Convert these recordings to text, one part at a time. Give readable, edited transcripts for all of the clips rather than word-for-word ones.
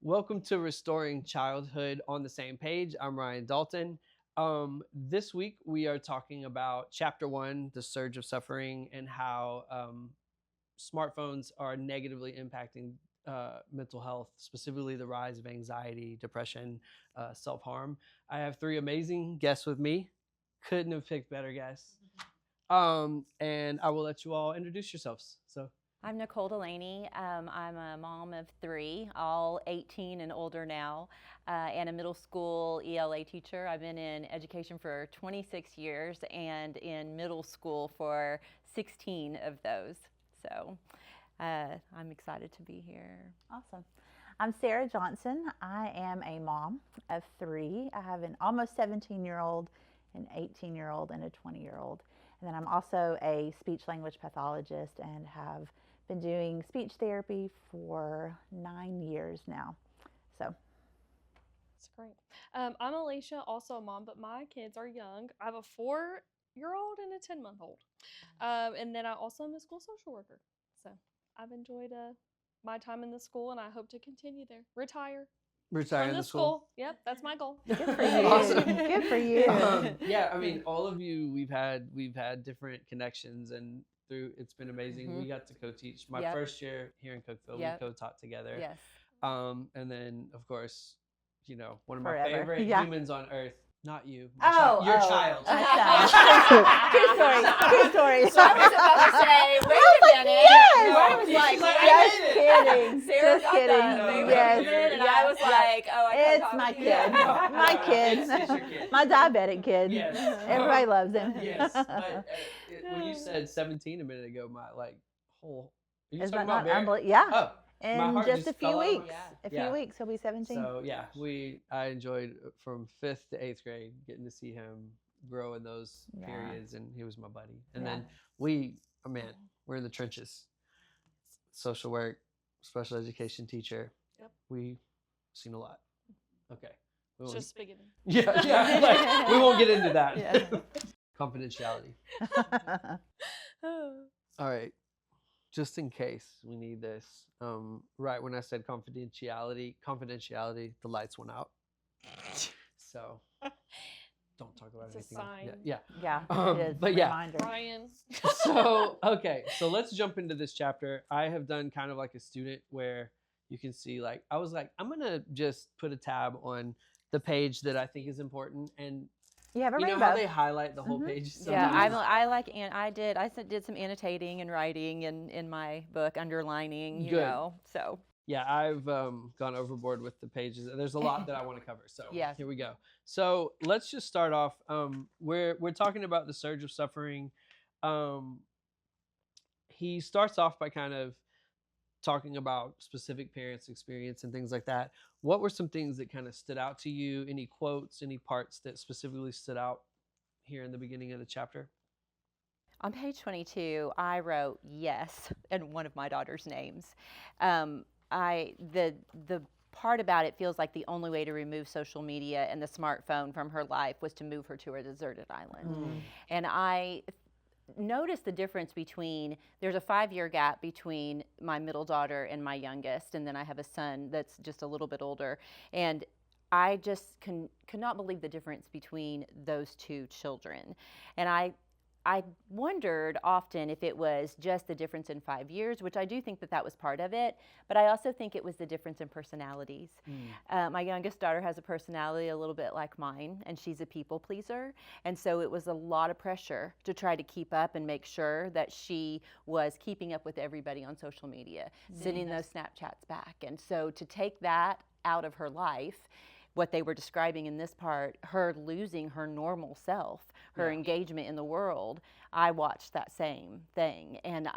Welcome to Restoring Childhood on the Same Page. I'm Ryan Dalton. This week we are talking about Chapter 1, The Surge of Suffering, and how smartphones are negatively impacting mental health, specifically the rise of anxiety, depression, self-harm. I have three amazing guests with me. Couldn't have picked better guests. And I will let you all introduce yourselves. So I'm Nicole Delaney. I'm a mom of three, all 18 and older now, and a middle school ELA teacher. I've been in education for 26 years and in middle school for 16 of those. So I'm excited to be here. Awesome. I'm Sara Johnson. I am a mom of three. I have an almost 17-year-old, an 18-year-old, and a 20-year-old. And then I'm also a speech language pathologist and have been doing speech therapy for 9 years now. So That's great. I'm Alisha, also a mom, but my kids are young. I have a 4-year-old and a 10-month-old. And then I also am a school social worker. So I've enjoyed my time in the school, and I hope to continue there. Retire retire from the the school. Yep, that's my goal. good for you. Awesome. Good for you. Yeah, I mean, all of you, we've had different connections, and it's been amazing. Mhm. We got to co-teach my Yep. first year here in Cookville. Yep. We co-taught together. Yes. And then of course, one of my Forever. favorite Yeah. humans on earth. Not you. Your Oh, child. True story. True story. So I was about to say, wait a minute. Yes. I was like, She's like, wait I a did minute. Kidding. Sarah Just got kidding. that. No, Yes. And I was like, oh, I It's can't my talk to kid. you. My kid. It's your kid. My diabetic kid. Yes. Everybody loves him. Yes. But when you said 17 a minute ago, my whole. Are you Is talking that about not Barry? unbelievable? Yeah. Oh. In heart just a just few fell out of my- weeks. Yeah. A few Yeah. weeks, he'll be 17. So yeah, I enjoyed from 5th to 8th grade getting to see him grow in those Yeah. periods, and he was my buddy. And Yeah. then we're in the trenches. Social work, special education teacher. Yep. We've seen a lot. Okay. We It's won't- just beginning. yeah. Like, we won't get into that. Yeah. Confidentiality. All right. Just in case we need this. Right when I said confidentiality, the lights went out. So don't talk about It's a anything else. sign. Yeah. Yeah. Um, It is. but yeah. Reminder. Ryan. So let's jump into this chapter. I have done kind of like a student where you can see, like, I was like, I'm gonna just put a tab on the page that I think is important, and You have a you know rainbow. how they highlight the whole Mhm. page. Yeah, sometimes? I like, and I did some annotating and writing in my book, underlining, you Good. know, so. Yeah, I've gone overboard with the pages. There's a lot that I want to cover. So Yes. here we go. So let's just start off. We're talking about the surge of suffering. He starts off by kind of talking about specific parents' experience and things like that. What were some things that kind of stood out to you? Any quotes, any parts that specifically stood out here in the beginning of the chapter? On page 22, I wrote yes in one of my daughter's names. The part about it feels like the only way to remove social media and the smartphone from her life was to move her to a deserted island. And I noticed the difference between, there's a 5-year gap between my middle daughter and my youngest, and then I have a son that's just a little bit older. And I just could not believe the difference between those two children. And I wondered often if it was just the difference in 5 years, which I do think that was part of it, but I also think it was the difference in personalities. My youngest daughter has a personality a little bit like mine, and she's a people pleaser, and so it was a lot of pressure to try to keep up and make sure that she was keeping up with everybody on social media, sending those Snapchats back. And so to take that out of her life, what they were describing in this part, her losing her normal self, her engagement in the world, I watched that same thing. And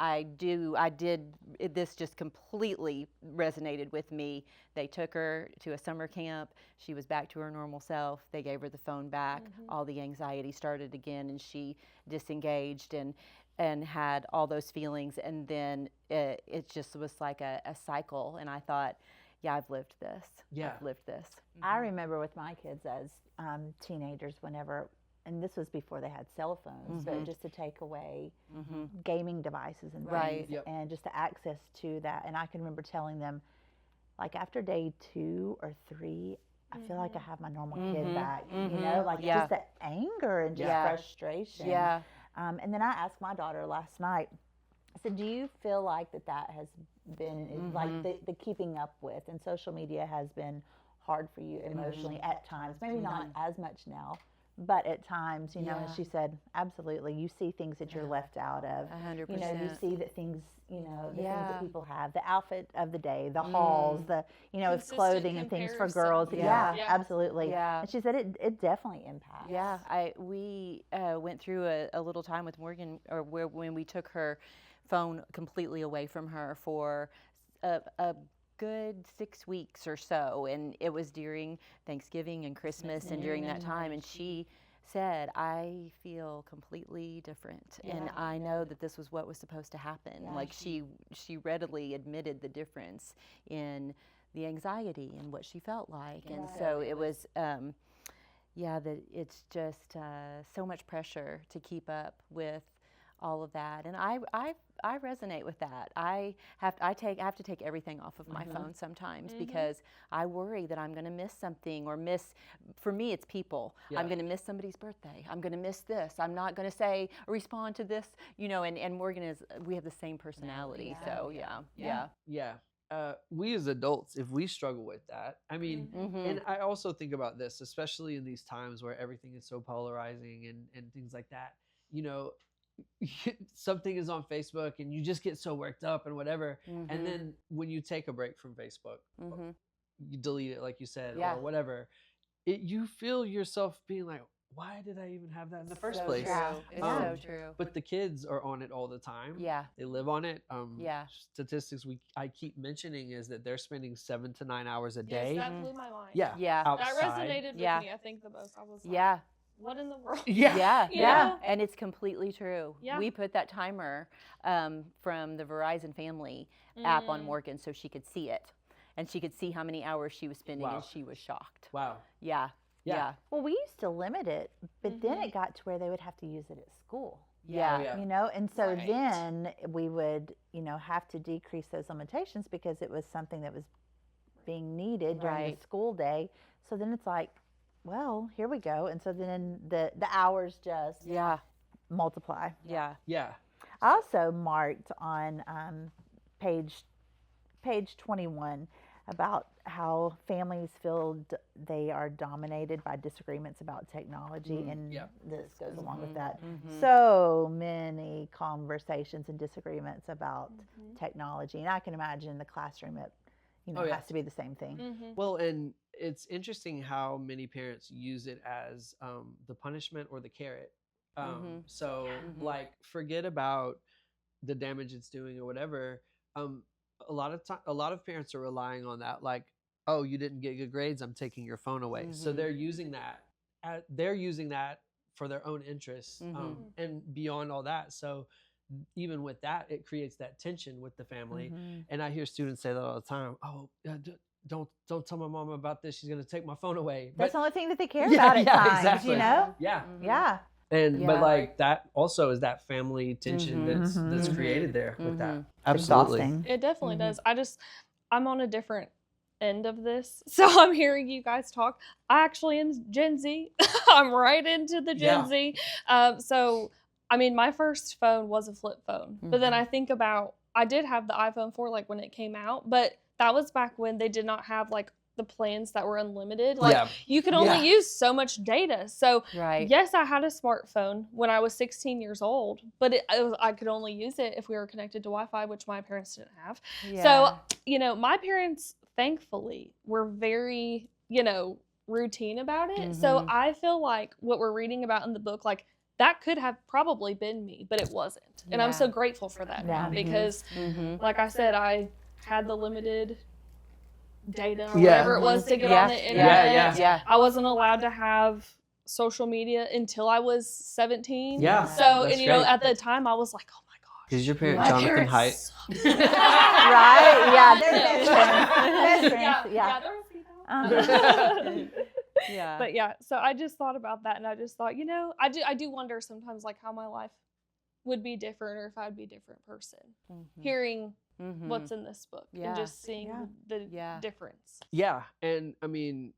this just completely resonated with me. They took her to a summer camp. She was back to her normal self. They gave her the phone back. All the anxiety started again, and she disengaged and had all those feelings. And then it just was like a cycle. And I thought, yeah, I've lived this. Yeah. I've lived this. I remember with my kids as teenagers, whenever, and this was before they had cell phones, but just to take away gaming devices and Right. things, Yep. and just the access to that. And I can remember telling them, like after day 2 or 3, I feel like I have my normal kid back, like Yeah. just the anger and just Yeah. frustration. Yeah. And then I asked my daughter last night, I said, do you feel like that has been like the keeping up with, and social media has been hard for you emotionally at times, maybe not as much now, but at times, and she said, absolutely, you see things that you're left out of. 100%. You see that things, the things that people have, the outfit of the day, the hauls, the, it's Consistent clothing and things for girls. comparison. Yeah, Yeah. absolutely. Yeah. And she said it definitely impacts. Yeah, we went through a little time with Morgan, or when we took her phone completely away from her for a good 6 weeks or so, and it was during Thanksgiving and Christmas, and during that time, and she said, I feel completely different, and I know that this was what was supposed to happen. Like she readily admitted the difference in the anxiety and what she felt like, and so it was that it's just so much pressure to keep up with all of that, and I resonate with that. I have to take everything off of my phone sometimes because I worry that I'm going to miss something, or for me it's people. I'm going to miss somebody's birthday. I'm going to miss this. I'm not going to say or respond to this, and Morgan we have the same personality. So yeah. We as adults, if we struggle with that, I mean, and I also think about this, especially in these times where everything is so polarizing and things like that, something is on Facebook and you just get so worked up and whatever. And then when you take a break from Facebook, you delete it, like you said, or whatever, you feel yourself being like, why did I even have that in the first place? True. It's so true. But the kids are on it all the time. Yeah. They live on it. Statistics I keep mentioning is that they're spending 7 to 9 hours a day. Yes, that blew my mind. Yeah. That Outside. resonated with me, I think, the most. I was like, Yeah. what in the world? Yeah. And it's completely true. Yeah. We put that timer from the Verizon family app on Morgan so she could see it, and she could see how many hours she was spending, and she was shocked. Wow. Yeah. Well, we used to limit it, but then it got to where they would have to use it at school. Yeah. And so then we would, have to decrease those limitations because it was something that was being needed during the school day. So then it's like, well, here we go. And so then the hours just multiply. Yeah. I also marked on page 21 about how families feel they are dominated by disagreements about technology, and this goes along with that. So many conversations and disagreements about technology, and I can imagine the classroom it has to be the same thing. Well, and it's interesting how many parents use it as the punishment or the carrot. So like, forget about the damage it's doing or whatever. A lot of parents are relying on that, like, oh, you didn't get good grades, I'm taking your phone away. So they're using that. They're using that for their own interests, and beyond all that. So even with that, it creates that tension with the family. And I hear students say that all the time. Oh, don't tell my mom about this. She's gonna take my phone away. That's the only thing that they care about at times. Exactly. Yeah. And but like that also is that family tension that's created there with that. Absolutely. Exhausting. It definitely does. I'm on a different end of this. So I'm hearing you guys talk. I actually am Gen Z. I'm right into the Gen Z. So, I mean, my first phone was a flip phone. But then I think about, I did have the iPhone 4 like when it came out, but that was back when they did not have like the plans that were unlimited. Like you could only use so much data. So yes, I had a smartphone when I was 16 years old, but I could only use it if we were connected to Wi-Fi, which my parents didn't have. So, my parents thankfully were very, routine about it. So I feel like what we're reading about in the book, like that could have probably been me, but it wasn't. And I'm so grateful for that now because like I said, I had the limited data or whatever it was to get on the internet. I wasn't allowed to have social media until I was 17. So, and at the time I was like, oh my gosh. Is your parent Jonathan Haidt? Right? Yeah, they're best friends. But so I just thought about that, and I just thought, I do wonder sometimes like how my life would be different, or if I'd be a different person. Hearing what's in this book Yeah. and just seeing Yeah. the Yeah. difference. Yeah, and I mean,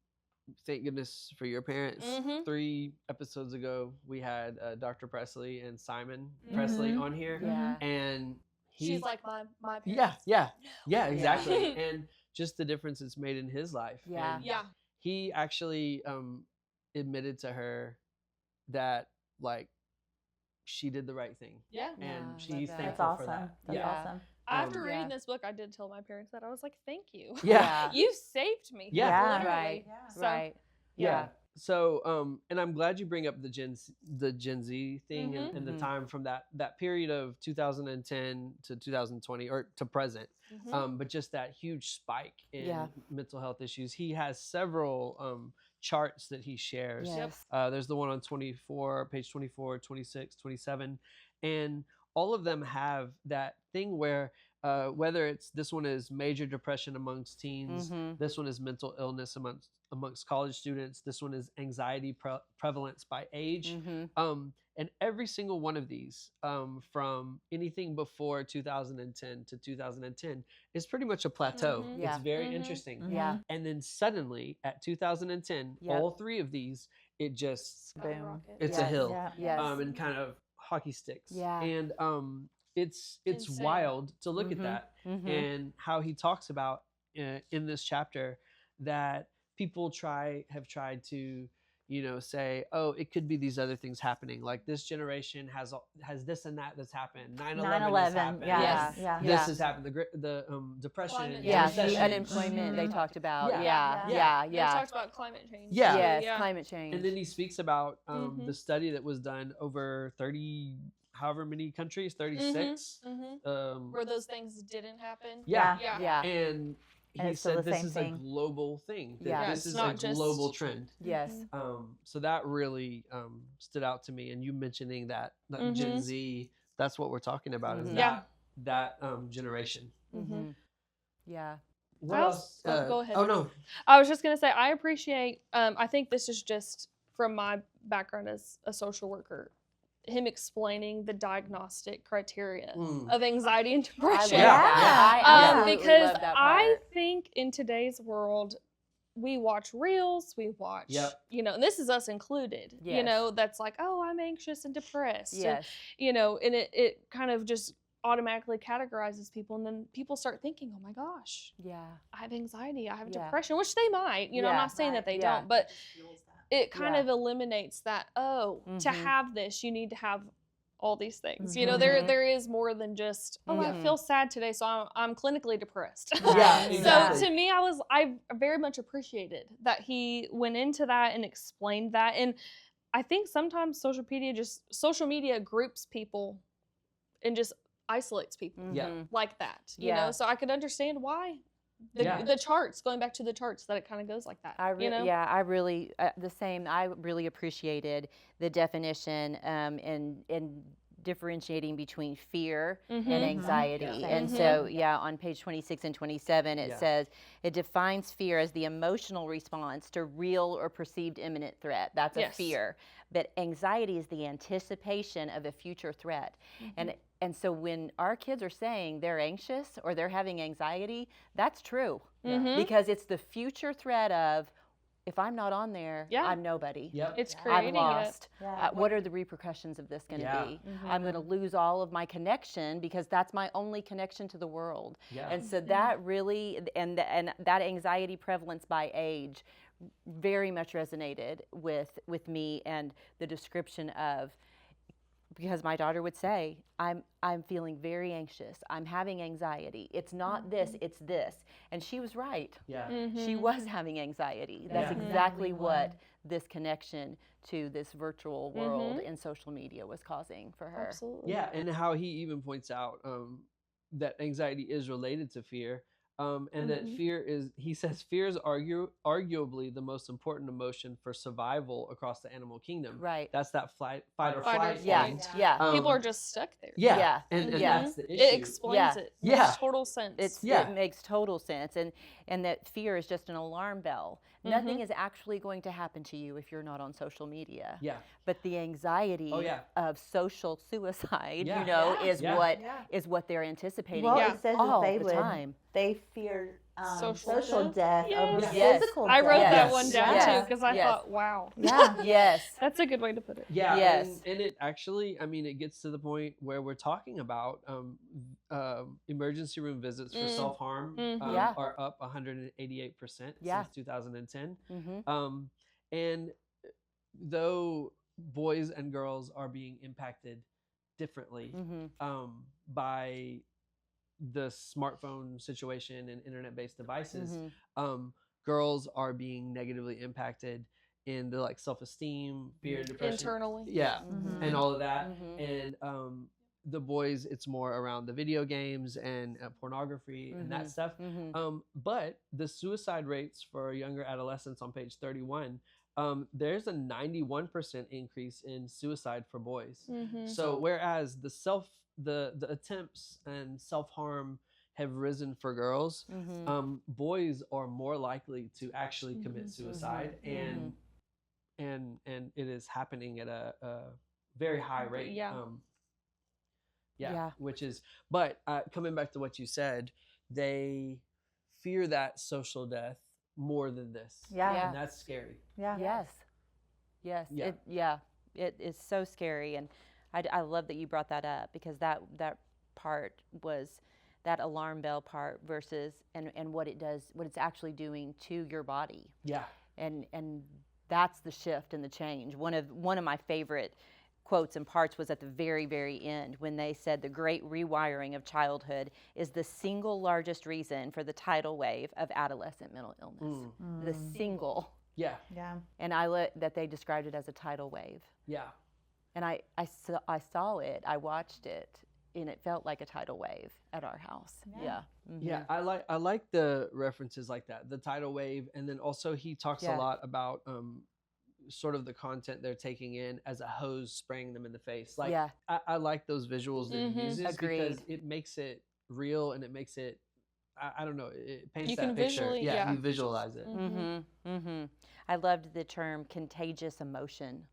thank goodness for your parents. Mhm. 3 episodes ago, we had Dr. Presley and Simon Presley Mhm. on here, Yeah. and She's like my yeah, parents. yeah, exactly, Yeah. and just the difference it's made in his life. Yeah. And Yeah. he actually admitted to her that like she did the right thing, Yeah. Yeah, and I love she's that. thankful That's for awesome. that. That's Yeah. awesome. After Um, Yeah. reading this book, I did tell my parents that I was like, "Thank you. Yeah. You saved me." Yeah. Yeah. Literally. Right. Yeah. So, Right. Yeah. So, and I'm glad you bring up the Gen Z thing and the Mhm. time from that period of 2010 to 2020 or to present. mhm. But just that huge spike in Yeah. mental health issues. He has several charts that he shares. Yes. There's the one on 24, page 24, 26, 27, and all of them have that thing where whether it's this one is major depression amongst teens, Mhm. this one is mental illness amongst college students, this one is anxiety prevalence by age, Mhm. and every single one of these, from anything before 2010 to 2010, is pretty much a plateau. Mhm. Yeah. It's very Mhm. interesting. Mhm. Yeah. And then suddenly at 2010, Yep. all 3 of these, it just Skyrocket. it's a Yes. hill, Yeah. Yes. and kind of hockey sticks. Yeah. And it's Insane. wild to look at Mhm. that, Mhm. and how he talks about in this chapter that people have tried to say, oh, it could be these other things happening, like this generation has this and that's happened, 9/11 has 9/11. happened, Yeah. Yes. Yeah. this Yeah. has happened, the depression, Climate the Yeah. change. The recession. unemployment they Mhm. talked about. Yeah. Yeah. Yeah. Yeah. They Yeah. talked about climate change. Yeah. too. Yes. Yeah. Climate change. And then he speaks about Mhm. the study that was done over 30 however many countries, 36. Where those things didn't happen. Yeah. Yeah. Yeah. And And he it's still said the this same is thing. a global thing, that Yeah. Yeah, this it's is not a just- global trend. Yes. So that really stood out to me, and you mentioning that Gen Mhm. Z, that's what we're talking about, is Mhm. Yeah. that generation. Mhm. Yeah. What I else? also- go ahead. Oh no. I was just gonna say I appreciate. I think this is just from my background as a social worker, him explaining the diagnostic criteria Mm. of anxiety and I love depression. Yeah. that. I absolutely Because love that I part. think in today's world, we watch reels, we watch, Yep. and this is us included, Yes. that's like, oh, I'm anxious and depressed. Yes. And, and it kind of just automatically categorizes people. And then people start thinking, oh my gosh, Yeah. I have anxiety, I have Yeah. depression, which they might, I'm Yeah. not saying that they Yeah. don't, but it kind Yeah. of eliminates that, to Mhm. have this, you need to have all these things. Mhm. There is more than just, oh, I Mhm. feel sad today, so I'm clinically depressed. Yeah, Right. exactly. So to me, I very much appreciated that he went into that and explained that. And I think sometimes social media groups people and just isolates people Yeah. Mhm. like that, Yeah. So I could understand why Yeah. the charts, going back to the charts, that it kind of goes like that. Yeah, I really the same. I really appreciated the definition and differentiating between fear Mhm. and Mhm. anxiety. Yeah. And Mhm. so, on page 26 and 27, it Yeah. says it defines fear as the emotional response to real or perceived imminent threat. That's a Yes. fear. But anxiety is the anticipation of a future threat. And so when our kids are saying they're anxious or they're having anxiety, that's true. Mhm. Because it's the future threat of, if I'm not on there, Yeah. I'm nobody. Yep. It's Yeah. creating I'm lost. Yeah. What are the repercussions of this going to Yeah. be? Mhm. I'm going to lose all of my connection because that's my only connection to the world. Yeah. And so that really, and that anxiety prevalence by age very much resonated with me, and the description of, because my daughter would say, I'm feeling very anxious. I'm having anxiety. It's not this, it's this. And she was right. Yeah. She Mhm. was having anxiety. That's Yeah. exactly Mhm. what this connection to this virtual world Mhm. in social media was causing for her. Absolutely. Yeah, and how he even points out that anxiety is related to fear. And that fear is, he says, fear is arguably the most important emotion for survival across the animal kingdom. Right. That's that fight or Fight or flight. Yeah. thing. Yeah. People are just stuck there. Yeah. Yeah. And Yeah. that's the It issue. explains Yeah. it. Yeah. Makes total sense. It makes total sense, and that fear is just an alarm bell. Nothing is actually going to happen to you if you're not on social media. Yeah. But the anxiety of social suicide, Yeah. you know, Yeah. is Yeah. what is what they're anticipating Well, Yeah. it says all that the time. they feared Social social death over Yes. physical I death. wrote that Yes. one down Yes. too because I Yes. thought, wow, Yeah. Yes. that's a good way to put it. Yeah, Yes. and it actually, I mean, it gets to the point where we're talking about emergency room visits for self-harm Yeah. are up 188% Yeah. since 2010. Mm-hmm. And though boys and girls are being impacted differently Mm-hmm. by the smartphone situation and internet-based devices, Mm-hmm. Girls are being negatively impacted in the like self-esteem, fear, and depression. Internally. Yeah, Mhm. and all of that. Mhm. And the boys, it's more around the video games and pornography and that stuff. Mm-hmm. But the suicide rates for younger adolescents on page 31, there's a 91% increase in suicide for boys. So whereas the attempts and self-harm have risen for girls, boys are more likely to actually commit suicide, and it is happening at a very high rate. Yeah. Which is, but coming back to what you said, they fear that social death more than this. Yeah. And that's scary. Yeah. Yes. Yeah. It is so scary, and I love that you brought that up, because that part was that alarm bell part versus and what it does, what it's actually doing to your body. Yeah. And that's the shift and the change. One of my favorite quotes and parts was at the very, very end, when they said the great rewiring of childhood is the single largest reason for the tidal wave of adolescent mental illness. The single. Yeah. Yeah. And I that they described it as a tidal wave. Yeah. And I saw it, I watched it, and it felt like a tidal wave at our house. Yeah. Mm-hmm. Yeah, I like the references like that, the tidal wave, and then also he talks a lot about sort of the content they're taking in as a hose spraying them in the face. Like I like those visuals that he uses. Agreed. Because it makes it real, and it makes it I don't know, it paints You that can picture. visually- Yeah, you visualize it. I loved the term contagious emotion.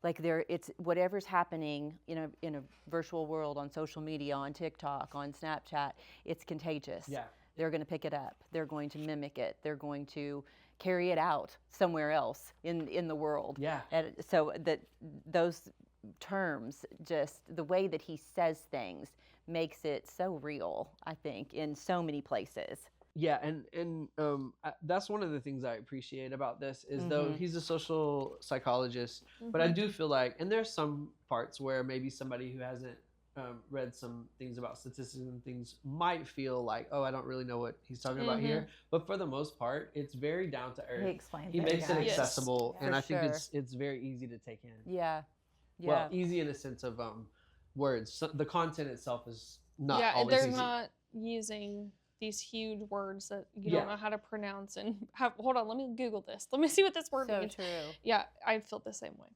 Like it's whatever's happening in a virtual world, on social media, on TikTok, on Snapchat, it's contagious. Yeah. They're going to pick it up. They're going to mimic it. They're going to carry it out somewhere else in the world. Yeah. And so that those terms, just the way that he says things, makes it so real, I think, in so many places. Yeah, and that's one of the things I appreciate about this is though he's a social psychologist, but I do feel like, and there's some parts where maybe somebody who hasn't read some things about statistics and things might feel like, oh, I don't really know what he's talking about here. But for the most part, it's very down to earth. He explains He it. makes it Yes. accessible, and For I think sure. it's very easy to take in. Yeah. Well, easy in a sense of words. So the content itself is not Yeah, always they're easy. not using these huge words that you Yeah. don't know how to pronounce and hold on, let me Google this. Let me see what this word So means. true. Yeah, I feel the same way.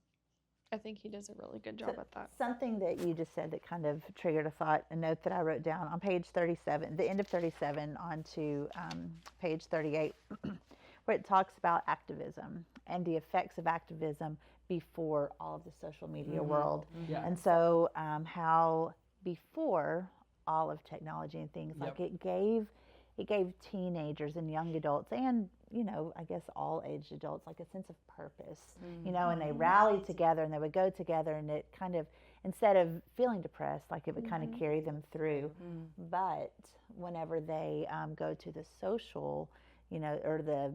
I think he does a really good job at that. Something that you just said that kind of triggered a thought, a note that I wrote down on page 37, the end of 37 onto page 38, where it talks about activism and the effects of activism before all of the social media world. Yeah. And so how before all of technology and things, like it gave teenagers and young adults, and I guess all aged adults, like a sense of purpose, and they rallied together and they would go together, and it kind of, instead of feeling depressed, like it would kind of carry them through. But whenever they go to the social, or the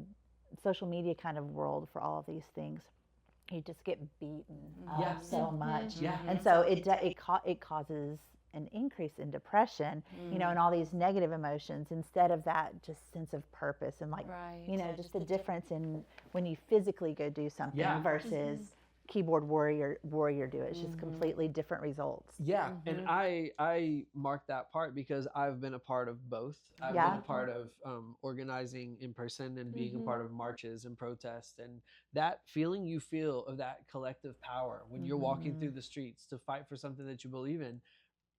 social media kind of world for all of these things, you just get beaten up so much. Yeah. And so it causes an increase in depression, and all these negative emotions, instead of that just sense of purpose and like, Right. just the difference in when you physically go do something versus keyboard warrior do it. It's just completely different results. Yeah, and I mark that part because I've been a part of both. I've been a part of organizing in person and being a part of marches and protests, and that feeling you feel of that collective power when you're walking through the streets to fight for something that you believe in.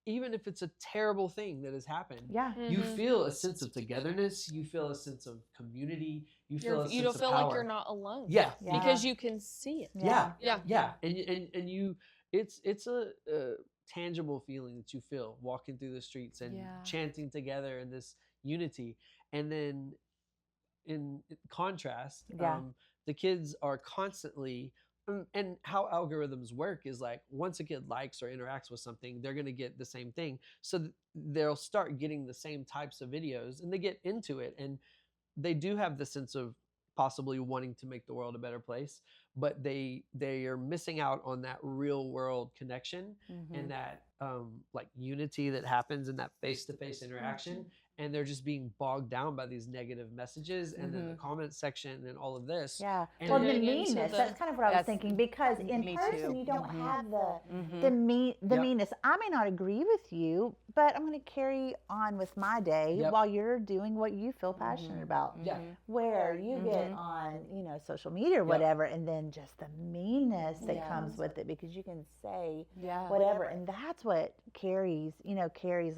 Even if it's a terrible thing that has happened, you feel a sense of togetherness. You feel a sense of community. You feel a sense of power. You don't feel like you're not alone. Yeah. Because you can see it. Yeah. And you, it's a tangible feeling that you feel walking through the streets and chanting together in this unity. And then in contrast, the kids are constantly. And how algorithms work is like once a kid likes or interacts with something, they're going to get the same thing. So they'll start getting the same types of videos and they get into it. And they do have the sense of possibly wanting to make the world a better place, but they are missing out on that real world connection and that like unity that happens in that face-to-face interaction. And they're just being bogged down by these negative messages and then the comment section and all of this. Yeah. And Well, the meanness, that's kind of what I was thinking, because in person you don't have the meanness. I may not agree with you, but I'm going to carry on with my day while you're doing what you feel passionate about. Where you get on, social media or whatever, and then just the meanness that comes with it, because you can say whatever, and that's what carries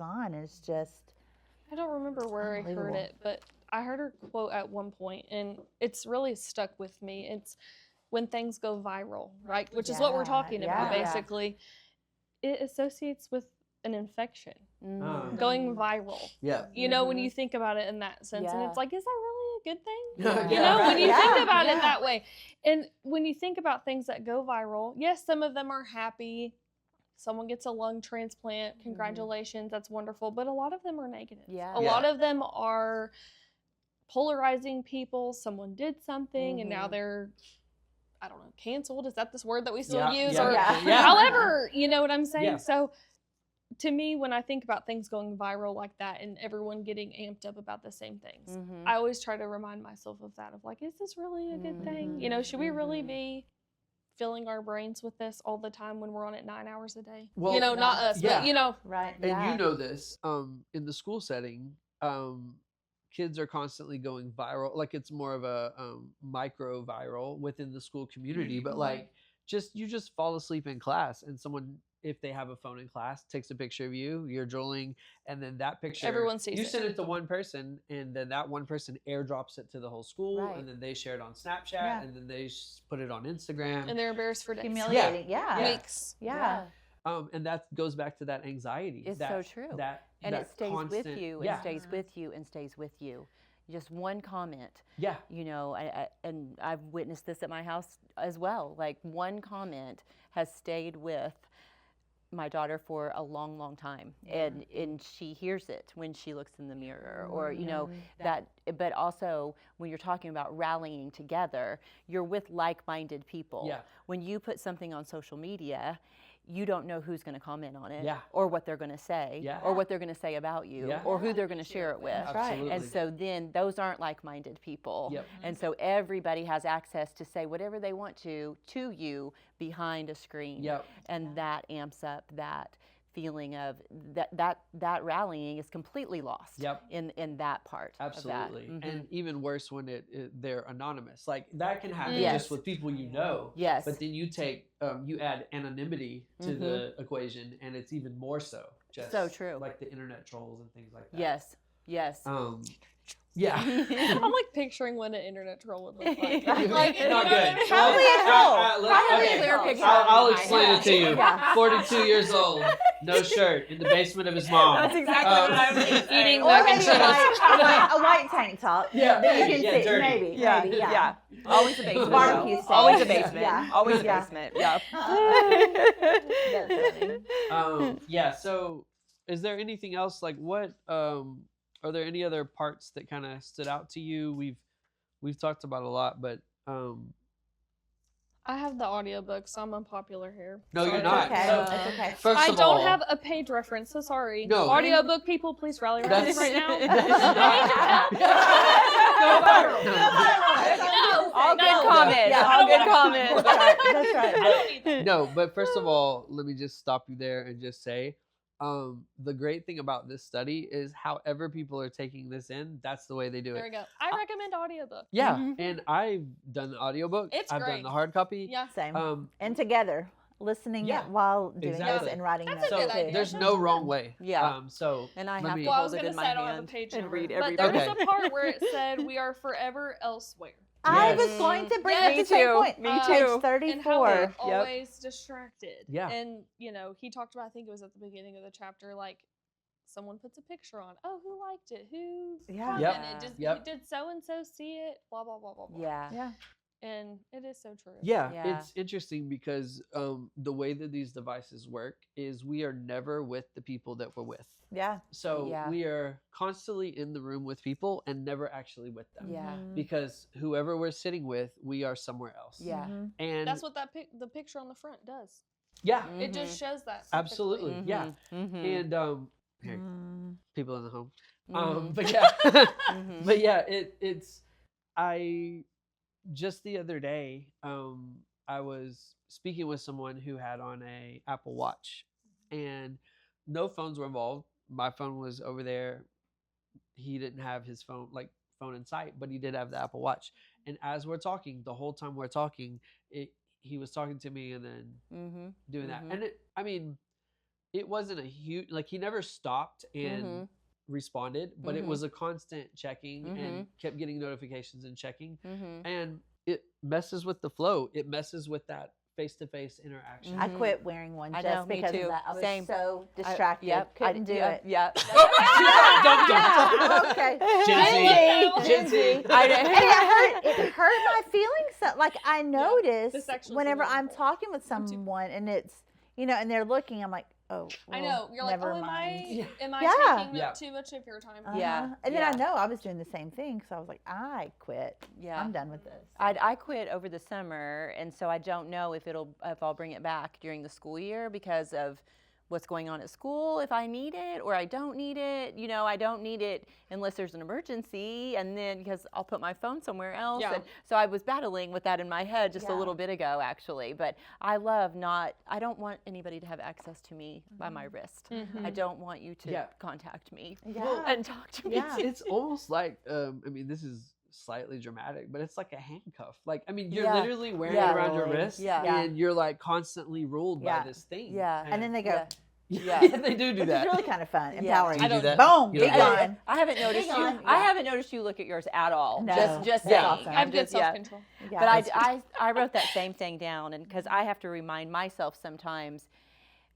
on. Is just, I don't remember where I heard it, but I heard her quote at one point, and it's really stuck with me. It's when things go viral, right? Which is what we're talking about, basically. It associates with an infection, going viral. When you think about it in that sense, and it's like, is that really a good thing? When you think about it that way. And when you think about things that go viral, yes, some of them are happy. Someone gets a lung transplant, congratulations, that's wonderful. But a lot of them are negative. A lot of them are polarizing people. Someone did something and now they're, I don't know, canceled. Is that this word that we still use? However, you know what I'm saying? So to me, when I think about things going viral like that and everyone getting amped up about the same things, I always try to remind myself of that, of like, is this really a good thing? Should we really be filling our brains with this all the time when we're on it 9 hours a day? Well, not us, but right. And this, in the school setting, kids are constantly going viral. Like it's more of a micro viral within the school community, but like you just fall asleep in class and someone, if they have a phone in class, takes a picture of you, you're drooling, and then that picture, everyone sees you it. send it to one person, and then that one person airdrops it to the whole school, and then they share it on Snapchat, and then they put it on Instagram. And they're embarrassed for days. Humiliating. Weeks. And that goes back to that anxiety. It's so true. And it stays with you, and stays with you, and stays with you. Just one comment. And I've witnessed this at my house as well. Like one comment has stayed with my daughter for a long, long time, and she hears it when she looks in the mirror, or that. But also, when you're talking about rallying together, you're with like-minded people. When you put something on social media, you don't know who's going to comment on it, or what they're going to say, or what they're going to say about you, or who they're going to share it with. Absolutely. And so then those aren't like-minded people. And so everybody has access to say whatever they want to you behind a screen. And that amps up that feeling of that rallying is completely lost in that part. Absolutely. Of that. And even worse when they're anonymous. Like that can happen just with people you know. But then you take you add anonymity to the equation, and it's even more so. Just so true. Like the internet trolls and things like that. Yes. I'm like picturing what an internet troll would look like. Not good. Probably a troll. I'll explain it to you. 42 years old, no shirt, in the basement of his mom. That's exactly what I was thinking. Eating Or maybe a white tank top. That you can see. dirty. Maybe. Yeah. Always a basement. Barbecue station. Always a basement. Yeah. Always a basement. Yeah. That's funny. So is there anything else, like what are there any other parts that kind of stood out to you? We've talked about a lot, but I have the audiobook, so I'm unpopular here. No, Sorry. you're not. Okay. So, That's okay. first I of don't all, have a page reference, so sorry. No. Audiobook people, please rally around me right now. All good comments. comments. Yeah. All good I don't comments. want That's right. That's I right. don't need that. No, but first of all, let me just stop you there and just say, the great thing about this study is however people are taking this in, that's the way they do There we it. go. I recommend audiobook. Yeah, Mhm. and I've done the audiobook. It's I've done great. the hard copy. Yeah. Same. And together, listening Yeah, while doing exactly. this and writing That's notes. a So good idea. there's That's no what wrong I'm- way. Yeah. So And I let have me- to Well, I hold was it gonna in say my I don't have a hand page and number, read but every there was Okay. a part where it said we are forever elsewhere. I was Yes. going to bring Yeah. up Me the same too. point. Me Page too. And how 34. we're Yep. always distracted. Yeah. And he talked about, I think it was at the beginning of the chapter, like someone puts a picture on. Oh, who liked it? Who Yeah. commented? Yep. Did so and so see it? Blah blah blah blah blah. Yeah. Yeah. And it is so true. Yeah, Yeah. it's interesting because the way that these devices work is we are never with the people that we're with. Yeah. So Yeah. we are constantly in the room with people and never actually with them. Yeah. Mhm. Because whoever we're sitting with, we are somewhere else. Yeah. Mhm. And That's what the picture on the front does. yeah, It just shows that. absolutely. perfectly. Yeah. Mm-hmm. And here, Mm. people in the home. Mhm. But yeah. Mhm. But yeah, it's I just the other day, I was speaking with someone who had on a Apple Watch and no phones were involved. My phone was over there. He didn't have his phone in sight, but he did have the Apple Watch. And as we're talking, the whole time we're talking, he was talking to me and then Mm-hmm. doing that. Mhm. And it wasn't a huge, like, he never stopped and Mhm. responded, but it Mhm. was a constant checking and Mhm. kept getting notifications and checking. Mm-hmm. And it messes with the flow. It messes with that face-to-face interaction. I quit wearing one I just know, me because too. of that. I was Same. so distracted. Couldn't do it. Yep. Don't. Okay. Gen Z. I know. And it hurt my feelings. So, like I the notice section's whenever really I'm important. talking with Me too. someone and it's and they're looking, I'm like, oh, I well, know. You're like, never oh, am mind. I Yeah. taking Yeah. up too much of your time? Yeah. And then I Yeah. know I was doing the same thing, so I was like, I quit. Yeah. I'm done with this. I quit over the summer, and so I don't know if I'll bring it back during the school year because of what's going on at school, if I need it or I don't need it. I don't need it unless there's an emergency, and then because I'll put my phone somewhere else. Yeah. And so I was battling with that in my head just a Yeah. little bit ago, actually. But I don't want anybody to have access to me by my wrist. Mhm. I don't want you to Yeah. contact me Yeah. and talk to me. Yeah. It's almost like, this is slightly dramatic, but it's like a handcuff. Like, you're Yeah. literally wearing Yeah. it around your Totally. wrist, Yeah. and you're like constantly ruled Yeah. by this thing. Yeah. And then they go, Yeah. yeah, they do which that. is really kind of fun, Yeah. empowering. Do you do that? Boom, You be don't do that? gone. I haven't noticed Hang you. on. I Yeah. haven't noticed you look at yours at all. No. Just Yeah. saying. Awesome. I have good just- yeah. self-control. Yeah. But I wrote that same thing down, and because I have to remind myself sometimes,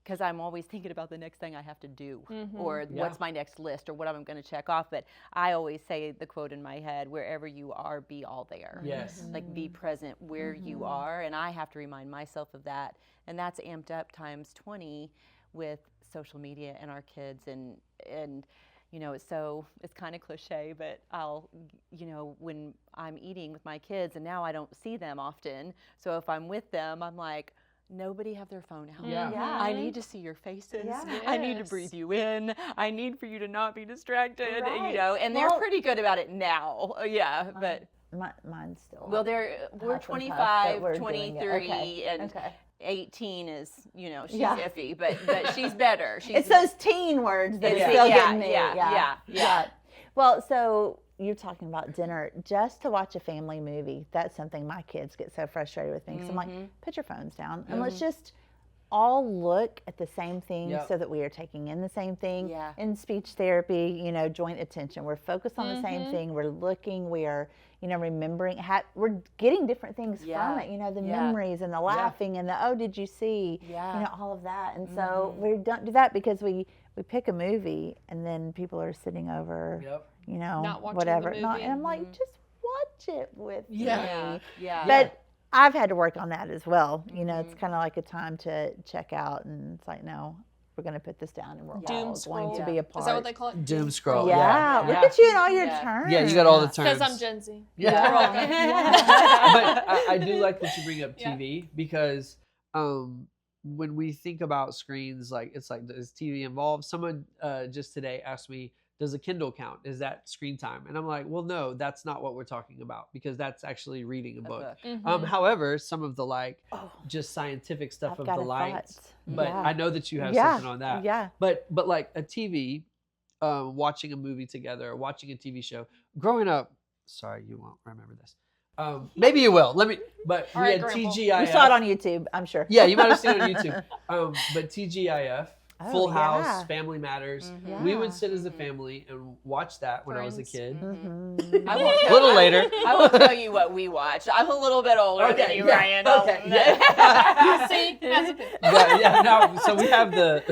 because I'm always thinking about the next thing I have to do, Mhm. or Yeah. what's my next list, or what I'm going to check off. But I always say the quote in my head: "Wherever you are, be all there." Yes. Like be present where you are, and I have to remind myself of that, and that's amped up times 20 with social media and our kids, and it's kind of cliche, but I'll when I'm eating with my kids, and now I don't see them often, so if I'm with them, I'm like, nobody have their phone out. Yeah. Yeah. I need to see your faces. Yeah. I need to Yes. breathe you in. I need for you to not be distracted. Right. And they're Well- pretty good about it now. Yeah, but Mine's still. well, we're huff and puff, 25, but we're doing it. 23, Okay. and Okay. 18 is, she's Yeah. iffy, but she's better. She's It's those teen words that Yeah. are still Yeah, getting me. yeah. Well, so you're talking about dinner. Just to watch a family movie, that's something my kids get so frustrated with me. So I'm like, put your phones down and let's just all look at the same thing Yep. so that we are taking in the same thing. Yeah. In speech therapy, joint attention. We're focused on the same thing. We're looking, we are, remembering. We're getting different things Yeah. from it, the Yeah. memories and the laughing and the, oh, did you see? Yeah. All of that. And so we don't do that because we pick a movie and then people are sitting over, Yep. Not watching the whatever. movie. And I'm like, just watch it with Yeah. me. Yeah. But I've had to work on that as well. It's kind of like a time to check out, and it's like, no, we're going to put this down, and we're Doom all going scroll. to be a part. Is that what they call it? Doom scroll. Yeah, look Yeah. at you and all your Yeah. terms. Yeah, you got all the terms. Because I'm Gen Z. Yeah. Yeah. But I do like that you bring up Yeah. TV because when we think about screens, like it's like, is TV involved? Someone just today asked me, does a Kindle count? Is that screen time? And I'm like, well, no, that's not what we're talking about, because that's actually reading a book. Mhm. However, some of the like Oh, just scientific stuff I've of got the a lights, thought. but Yeah. I know that you have Yeah, something on that. Yeah. But like a TV, watching a movie together, or watching a TV show. Growing up, sorry, you won't remember this. Maybe you will. But All we right, had Grandpa. TGIF. We saw it on YouTube, I'm sure. Yeah, you might have seen it on YouTube. But TGIF, Oh, Full House, yeah. Family Matters. Mhm. We Yeah. would sit as a family and watch that when I was a Friends. kid. Mhm. I won't A tell little you- later. I will tell you what we watched. I'm a little bit older than you, yeah, Ryan. okay, Dalton. yeah. See, that's a bit. Yeah, no, so we have the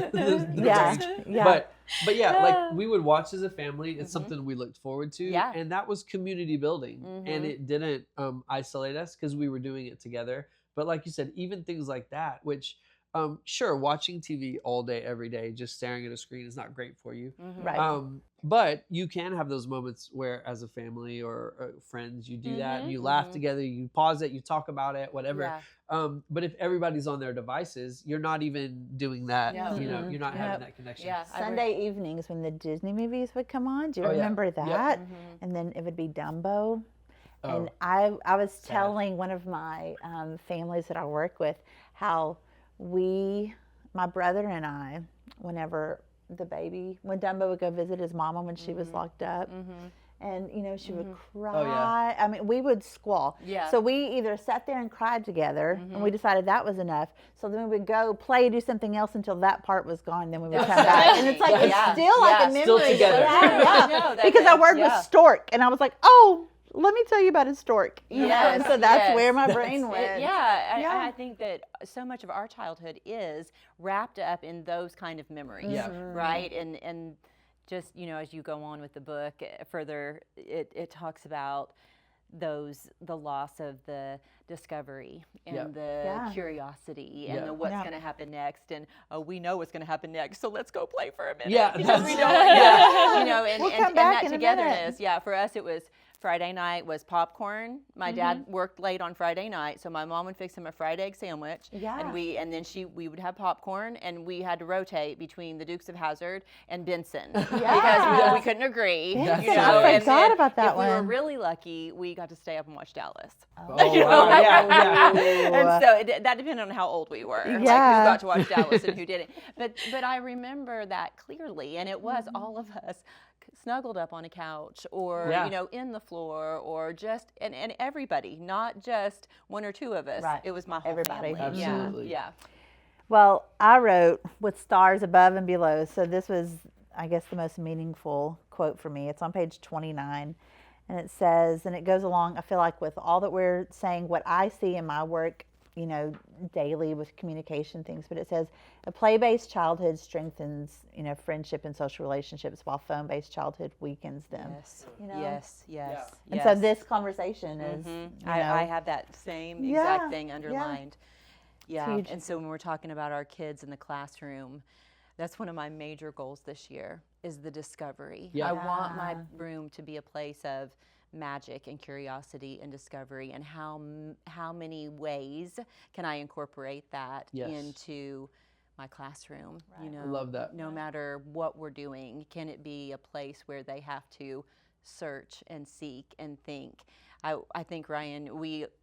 Yeah, range. yeah. But yeah, like we would watch as a family. It's Mhm. something we looked forward to. Yeah. And that was community building. And Mhm. it didn't isolate us because we were doing it together. But like you said, even things like that, which sure, watching TV all day, every day, just staring at a screen is not great for you. Mhm. Right. But you can have those moments where, as a family or friends, you do that and you laugh Mhm. together, you pause it, you talk about it, whatever. Yeah. But if everybody's on their devices, you're not even doing that. No. You know, you're not Nope. having that connection. Yeah. Sunday evenings when the Disney movies would come on. Do you Oh, yeah. remember Yep. that? Mhm. And then it would be Dumbo. Oh, And I was sad. telling one of my families that I work with how my brother and I, whenever when Dumbo would go visit his mama when she was locked up, Mhm. and she would cry. Oh, yeah. I mean, we would squall. Yeah. So we either sat there and cried together, and we decided that was enough. So then we would go play, do something else until that part was gone. Then we would That's come back, right. and it's like Yeah. it's still like Yeah. a memory. Still that together. we have. Yeah. Yeah. No, that Because I is, worked yeah. with stork, and I was like, oh, let me tell you about a stork. Yes, And so that's yes. where my brain went. Yeah, I think that so much of our childhood is wrapped up in those kind of memories, Yeah. right? And just as you go on with the book further, it talks about the loss of the discovery and Yep. the Yeah. curiosity and Yeah. the what's Yeah. going to happen next, and we know what's going to happen next, so let's go play for a minute. Yeah, because we that's- don't. yeah. And, We'll and come back that in a minute. togetherness. Yeah, for us it was Friday night was popcorn. My dad worked late on Friday night, so my mom would fix him a fried egg sandwich. Yeah. And we would have popcorn, and we had to rotate between the Dukes of Hazzard and Benson because Yeah. we couldn't agree. Benson, I and forgot then about that if we were one. really lucky, we got to stay up and watch Dallas. Oh, You know, wow. like- Yeah. And so that depended on how old we were, like who Yeah. got to watch Dallas and who didn't. But I remember that clearly, and it was all of us snuggled up on a couch, or Yeah. in the floor, or just and everybody, not just one or two of us. Right. It was my whole Everybody. family. Absolutely. Yeah. Well, I wrote with stars above and below. So this was, I guess, the most meaningful quote for me. It's on page 29. And it says, and it goes along, I feel like with all that we're saying, what I see in my work, daily with communication things, but it says a play-based childhood strengthens, friendship and social relationships, while phone-based childhood weakens them. Yes. You know? Yes. Yes. And yes. so this conversation is, I have that same exact thing underlined. Yeah. huge. And so when we're talking about our kids in the classroom, that's one of my major goals this year is the discovery. Yeah. I want my Yeah. room to be a place of magic and curiosity and discovery, and how many ways can I incorporate that Yes. into my classroom? Right. I love that. No matter what we're doing, can it be a place where they have to search and seek and think? I think, Ryan,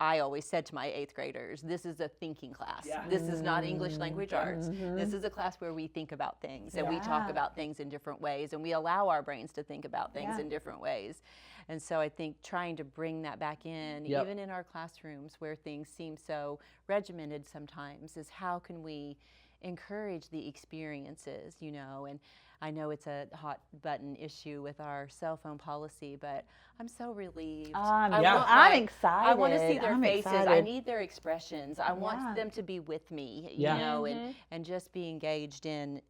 I always said to my 8th graders, this is a thinking class. Yeah. This is not English language arts. This is a class where we think about things, and we talk Yeah. about things in different ways, and we allow our brains to think about things Yeah. in different ways. And so I think trying to bring that back in, Yep. even in our classrooms where things seem so regimented sometimes, is how can we encourage the experiences, and I know it's a hot button issue with our cell phone policy, but I'm so relieved. I'm I excited. want to see their I'm faces. I excited. need their expressions. I Yeah. want them to be with me, Yeah. you know, and just be engaged in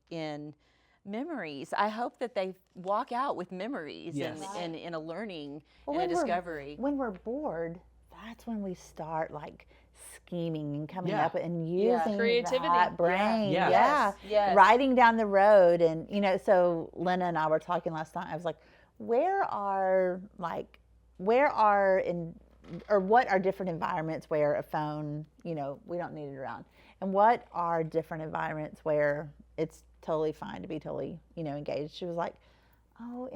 memories. I hope that they walk out with memories Yes. and in a learning Well, and a when we're- discovery. When we're bored, that's when we start like scheming and coming Yeah. up and Yeah. using Creativity. that brain. Yeah. Yes. Riding down the road, and so Lena and I were talking last night. I was like, what are different environments where a phone, we don't need it around, and what are different environments where it's totally fine to be totally, engaged. She was like, oh,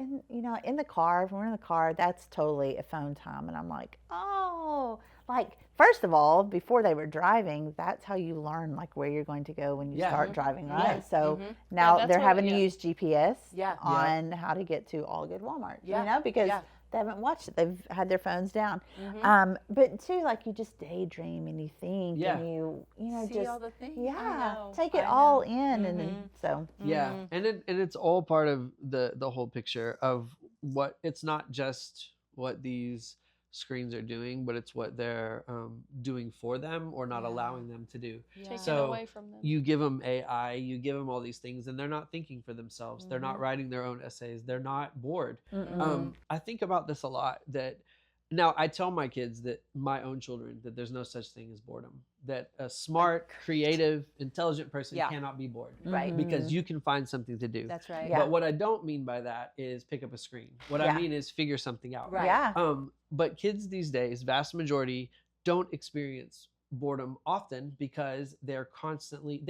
in the car, if we're in the car, that's totally a phone time. And I'm like, oh, like, first of all, before they were driving, that's how you learn, like, where you're going to go when you start driving, right? Yeah. So now that's they're what- having yeah. to use GPS Yeah. on how to get to all good Walmart, Yeah. because Yeah. they haven't watched it. They've had their phones down. But too, like, you just daydream and you think Yeah. and you See just, all the things. I yeah, know. take it I all know. in. And then, so, Yeah, and it's all part of the whole picture of what, it's not just what these screens are doing, but it's what they're doing for them or not Yeah. allowing them to do. Yeah. Take So it away from them. you give them AI, you give them all these things, and they're not thinking for themselves. They're not writing their own essays. They're not bored. I think about this a lot, that now I tell my kids, that my own children, that there's no such thing as boredom, that a smart, creative, intelligent person Yeah. cannot be bored, Right. because you can find something to do. That's right. Yeah. But what I don't mean by that is pick up a screen. What I Yeah. mean is figure something out. Right. yeah. But kids these days, vast majority, don't experience boredom often, because they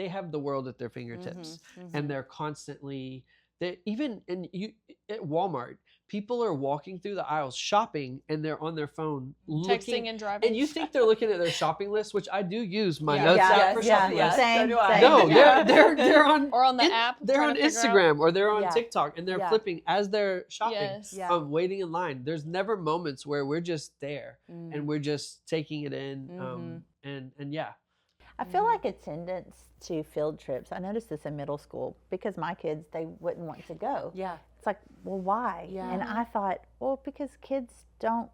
have the world at their fingertips, and they're constantly, even at Walmart, people are walking through the aisles shopping, and they're on their phone looking, Texting and driving. and you think they're looking at their shopping list, which I do use my Yeah. notes Yeah. app for Yes, shopping yes, lists. so Same, do I. same. No, Yeah. they're on Or on the app, They're trying on to figure out- Instagram, or they're on Yeah. TikTok, and they're Yeah. flipping as they're shopping. Yes. Yeah. Waiting in line. There's never moments where we're just there Mm. and we're just taking it in. Mhm. And yeah. I feel like attendance to field trips. I noticed this in middle school because my kids, they wouldn't want to go. Yeah. It's like, well, why? Yeah. And I thought, well, because kids don't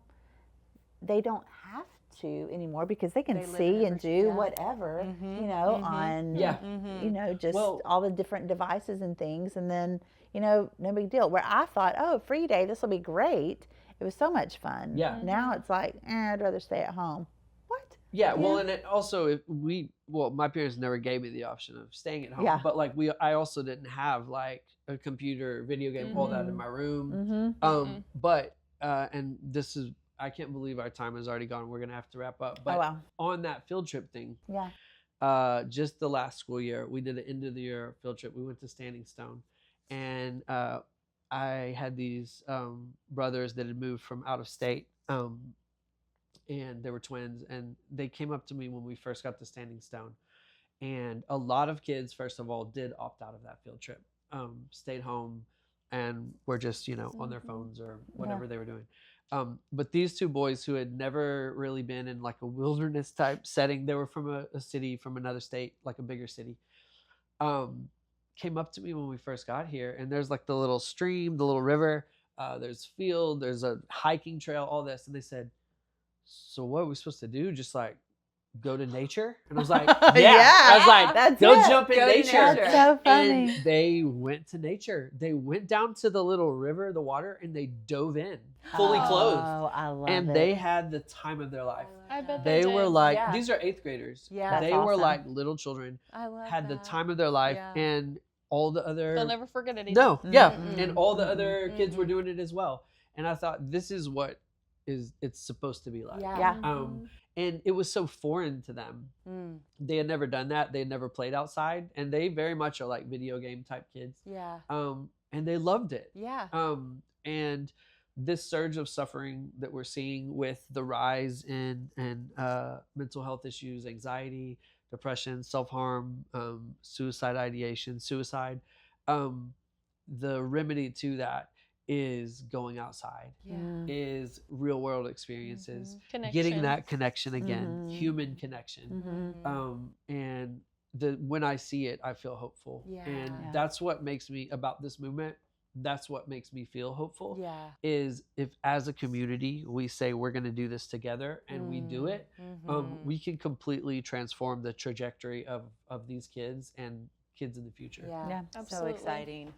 have to anymore, because they can They live in see a and do virtual- yeah. whatever, on Yeah. you know, just Well- all the different devices and things, and then no big deal. Where I thought, oh, free day, this will be great. It was so much fun. Yeah. Now it's like, I'd rather stay at home. What? Yeah, well, and it also, my parents never gave me the option of staying at home. Yeah. But like I also didn't have like a computer, video game, all that in my room. Mm-hmm. But and this is, I can't believe our time is already gone. We're gonna have to wrap up. But Oh, wow. on that field trip thing, Yeah. just the last school year, we did an end of the year field trip. We went to Standing Stone, and I had these brothers that had moved from out of state, and they were twins, and they came up to me when we first got to Standing Stone, and a lot of kids, first of all, did opt out of that field trip, stayed home, and were just on their phones or whatever they were doing. But these two boys who had never really been in like a wilderness type setting, they were from a city, from another state, like a bigger city, came up to me when we first got here, and there's like the little stream, the little river, there's field, there's a hiking trail, all this, and they said, so what are we supposed to do? Just like go to nature? And I was like, yeah. I was like, that's go it. jump in Go to nature. nature. That's so funny. And they went to nature. They went down to the little river, the water, and they dove in, fully clothed. Oh, I love And it. they had the time of their life. I bet They were did. like, Yeah. these are 8th graders. Yeah. That's They were awesome. like little children, I love had the that. time of their life, Yeah. and all the other. They'll never forget it either. No, yeah. Mm-mm. And all the other kids were doing it as well. And I thought, this is what it's supposed to be like. Yeah. Yeah. And it was so foreign to them. Mm. They had never done that. They had never played outside, and they very much are like video game type kids. Yeah. And they loved it. Yeah. And this surge of suffering that we're seeing with the rise in mental health issues, anxiety, depression, self-harm, suicide ideation, suicide, the remedy to that is going outside, Yeah. is real world experiences, Connection. getting that connection again, Mhm. human connection. Mhm. And when I see it, I feel hopeful. Yeah. And Yeah. that's what makes me, about this movement, that's what makes me feel hopeful. Yeah. Is if as a community we say we're going to do this together and we do it, we can completely transform the trajectory of these kids and kids in the future. Yeah. Yeah. So Absolutely. exciting.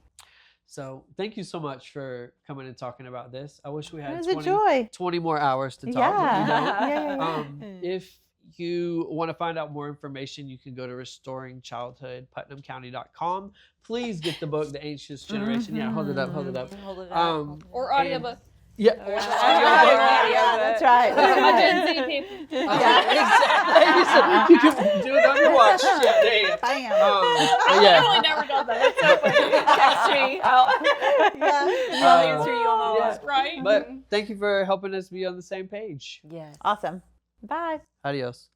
So thank you so much for coming and talking about this. I wish we It had was a joy. 20 more hours to talk. Yeah. But we don't. Yeah. If you want to find out more information, you can go to restoringchildhoodputnamcounty.com. Please get the book, The Anxious Generation. Yeah, hold it up, hold it up. Hold it Or audiobook. Yeah. That's right. For my Gen Z people. Exactly. You can do it on your watch. Yeah, there you go. Bam. But I've yeah. really never done that. That's so funny. Catch me. Yeah. I'll answer you on the yeah. last, right? But thank you for helping us be on the same page. Yes. Awesome. Bye. Adios.